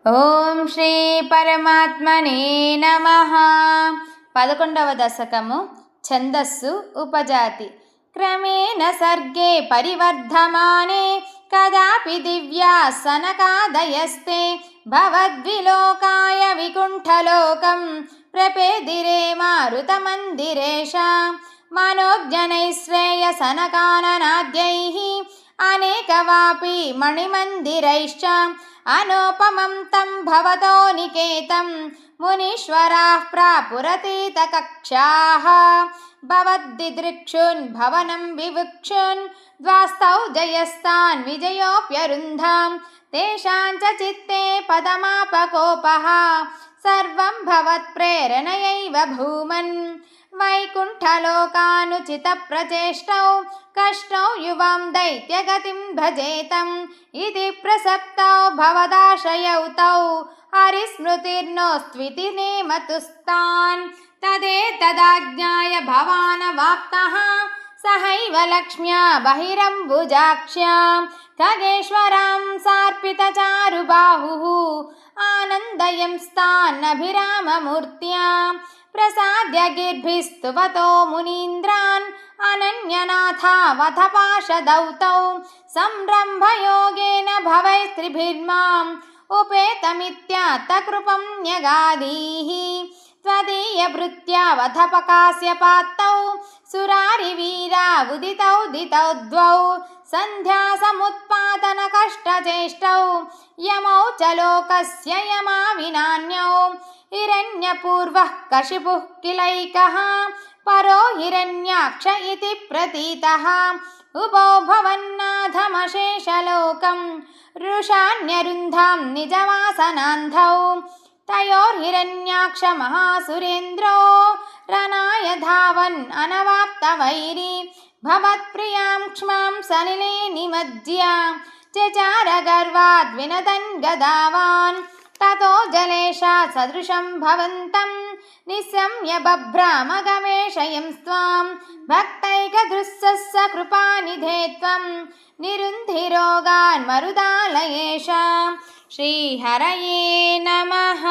ఓం శ్రీ పరమాత్మనే నమః. 11వ దశకము. ఛందస్సు ఉపజాతి. క్రమేణ సర్గే పరివర్ధమానే కదాపి దివ్యా సనకాదయస్తే భవద్విలోకాయ వికుంఠలోకం ప్రపేదిరే మారుతమందిరేష మనోజ్ఞనైశ్రేయసనకాననాద్యైః అనేకవాపి మణిమందిరైశ్చ అనోపమం తం భవతో నికేతం మునీశ్వరాః ప్రాపురతీతకక్ష్యాః భవద్దిదృక్షున్ భవనం వివక్షున్ ద్వాస్తౌ జయస్తాన్ విజయోప్యరుంధాం తేషాం చ చిత్తే పదమాపకోపః సర్వం భవత్ప్రేరణయైవ భూమన్ వైకుంఠలోకానుచితప్రచేష్టౌ కష్టౌ యువాం దైత్యగతిం భజేతం ఇతి ప్రసప్తౌ భవదాశయౌ తౌ హరిస్మృతిర్నోస్త్వితి నేమతుస్తాన్ తదేతదాజ్ఞాయ భవానవాప్తః సహైవ లక్ష్మ్యా బహిరంబుజాక్ష్యా ఖగేశ్వరాం సార్పితచారుబాహుః ఆనందయంస్తాన్నభిరామమూర్త్యా ప్రసాద్య గిర్భిస్తువతో మునీంద్రాన్ అనన్యనాథావథ పాశదౌతౌ సంరంభయోగేన భవైస్త్రిభిర్మాం ఉపేతమిత్యాత్తకృపం న్యగాదీః त्वदीयभृत्यावधपकास्यपात्तौ सुरारिवीरा उदितौ दितौ द्वौ सन्ध्यासमुत्पादनकष्टचेष्टौ यमौ च लोकस्य यमाविनान्यौ हिरण्यपूर्वः कशिपुः किलैकः परो हिरण्याक्ष इति प्रतीतः उभौ भवन्नाथमशेषलोकं रुषाण्यरुन्धां निजवासनान्धौ तयोर्हिरण्याक्ष महासुरेन्द्रो रणाय धावन् अनवाप्तवैरी भवत्प्रियां क्ष्मां सलिले निमज्ज्य चचार गर्वाद् विनदन् गदावान् ततो जलेशात् सदृशं भवन्तं निस्सम्य बभ्राम गवेशयं स्वां भक्तैकदृक्सः कृपानिधे त्वं निरुन्धिरोगान् मरुदालयेश. श्रीहरये नमः.